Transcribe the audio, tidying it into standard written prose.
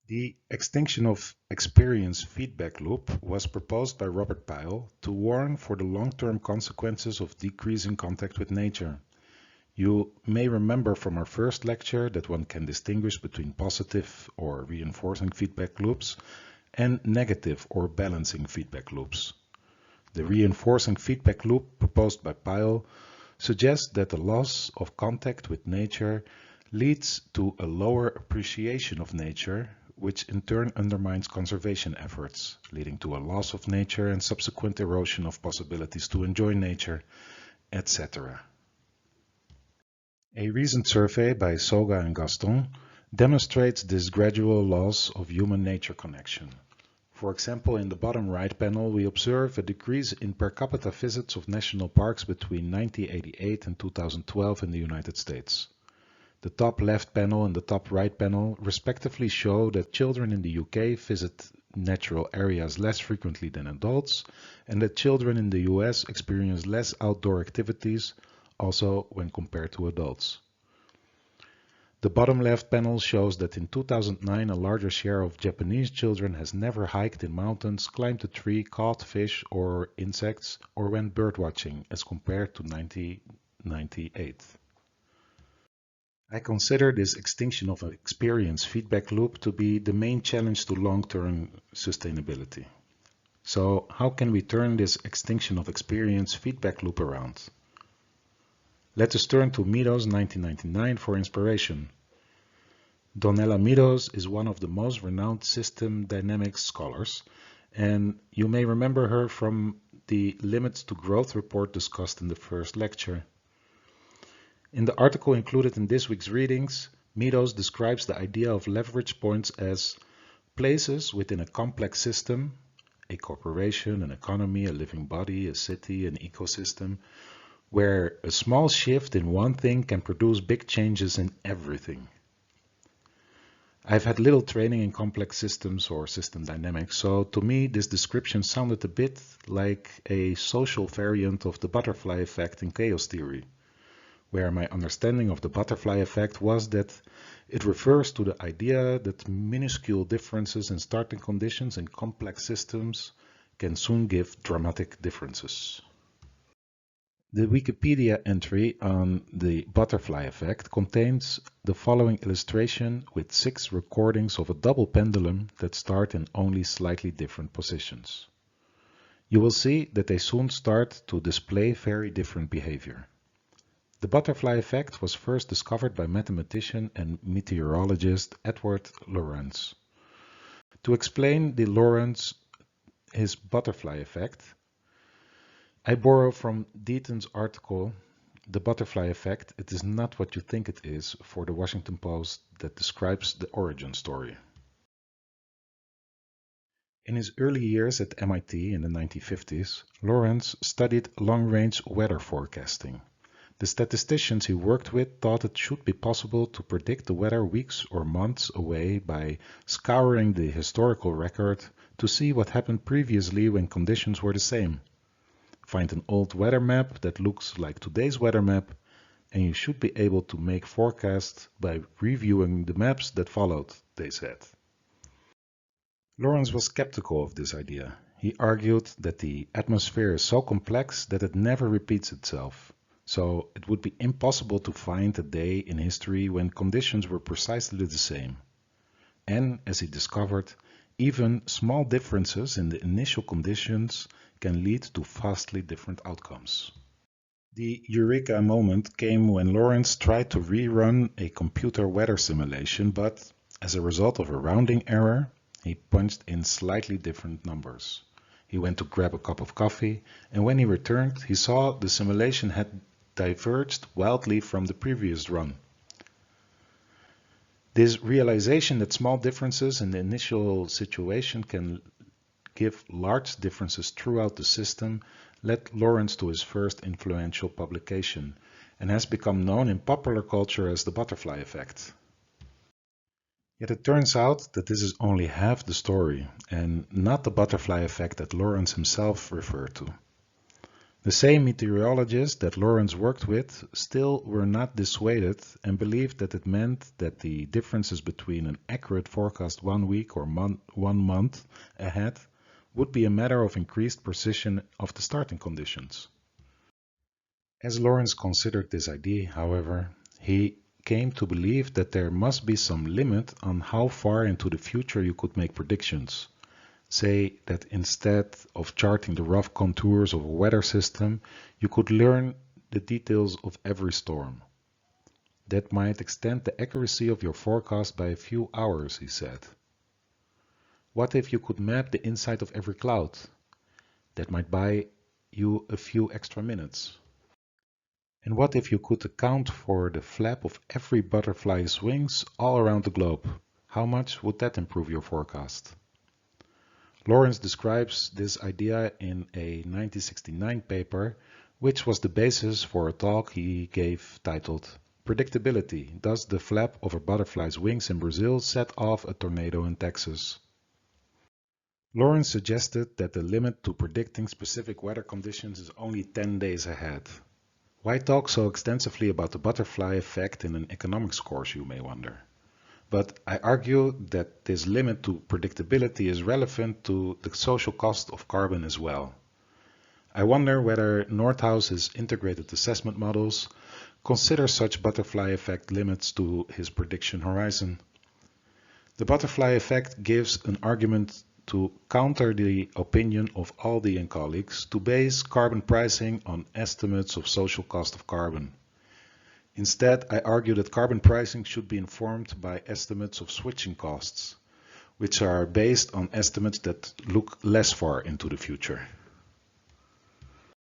The extinction of experience feedback loop was proposed by Robert Pyle to warn for the long-term consequences of decreasing contact with nature. You may remember from our first lecture that one can distinguish between positive or reinforcing feedback loops and negative or balancing feedback loops. The reinforcing feedback loop proposed by Pyle suggests that the loss of contact with nature leads to a lower appreciation of nature, which in turn undermines conservation efforts, leading to a loss of nature and subsequent erosion of possibilities to enjoy nature, etc. A recent survey by Soga and Gaston demonstrates this gradual loss of human-nature connection. For example, in the bottom right panel, we observe a decrease in per capita visits of national parks between 1988 and 2012 in the United States. The top left panel and the top right panel respectively show that children in the UK visit natural areas less frequently than adults, and that children in the US experience less outdoor activities, also when compared to adults. The bottom left panel shows that in 2009 a larger share of Japanese children has never hiked in mountains, climbed a tree, caught fish or insects, or went birdwatching as compared to 1998. I consider this extinction of experience feedback loop to be the main challenge to long-term sustainability. So how can we turn this extinction of experience feedback loop around? Let us turn to Meadows 1999 for inspiration. Donella Meadows is one of the most renowned system dynamics scholars, and you may remember her from the Limits to Growth report discussed in the first lecture. In the article included in this week's readings, Meadows describes the idea of leverage points as places within a complex system, a corporation, an economy, a living body, a city, an ecosystem, where a small shift in one thing can produce big changes in everything. I've had little training in complex systems or system dynamics, so to me this description sounded a bit like a social variant of the butterfly effect in chaos theory, where my understanding of the butterfly effect was that it refers to the idea that minuscule differences in starting conditions in complex systems can soon give dramatic differences. The Wikipedia entry on the butterfly effect contains the following illustration with 6 recordings of a double pendulum that start in only slightly different positions. You will see that they soon start to display very different behavior. The butterfly effect was first discovered by mathematician and meteorologist Edward Lorenz. To explain his butterfly effect, I borrow from Deaton's article, The Butterfly Effect, It Is Not What You Think It Is, for the Washington Post that describes the origin story. In his early years at MIT in the 1950s, Lorenz studied long-range weather forecasting. The statisticians he worked with thought it should be possible to predict the weather weeks or months away by scouring the historical record to see what happened previously when conditions were the same. Find an old weather map that looks like today's weather map, and you should be able to make forecasts by reviewing the maps that followed, they said. Lorenz was skeptical of this idea. He argued that the atmosphere is so complex that it never repeats itself. So it would be impossible to find a day in history when conditions were precisely the same. And, as he discovered, even small differences in the initial conditions can lead to vastly different outcomes. The eureka moment came when Lorenz tried to rerun a computer weather simulation, but as a result of a rounding error, he punched in slightly different numbers. He went to grab a cup of coffee, and when he returned, he saw the simulation had diverged wildly from the previous run. This realization that small differences in the initial situation can give large differences throughout the system led Lorenz to his first influential publication and has become known in popular culture as the butterfly effect. Yet it turns out that this is only half the story and not the butterfly effect that Lorenz himself referred to. The same meteorologists that Lawrence worked with still were not dissuaded and believed that it meant that the differences between an accurate forecast 1 week or 1 month ahead would be a matter of increased precision of the starting conditions. As Lawrence considered this idea, however, he came to believe that there must be some limit on how far into the future you could make predictions. Say that instead of charting the rough contours of a weather system, you could learn the details of every storm. That might extend the accuracy of your forecast by a few hours, he said. What if you could map the inside of every cloud? That might buy you a few extra minutes. And what if you could account for the flap of every butterfly's wings all around the globe? How much would that improve your forecast? Lawrence describes this idea in a 1969 paper, which was the basis for a talk he gave titled Predictability: Does the flap of a butterfly's wings in Brazil set off a tornado in Texas? Lawrence suggested that the limit to predicting specific weather conditions is only 10 days ahead. Why talk so extensively about the butterfly effect in an economics course, you may wonder. But I argue that this limit to predictability is relevant to the social cost of carbon as well. I wonder whether Nordhaus's integrated assessment models consider such butterfly effect limits to his prediction horizon. The butterfly effect gives an argument to counter the opinion of Aldi and colleagues to base carbon pricing on estimates of social cost of carbon. Instead, I argue that carbon pricing should be informed by estimates of switching costs, which are based on estimates that look less far into the future.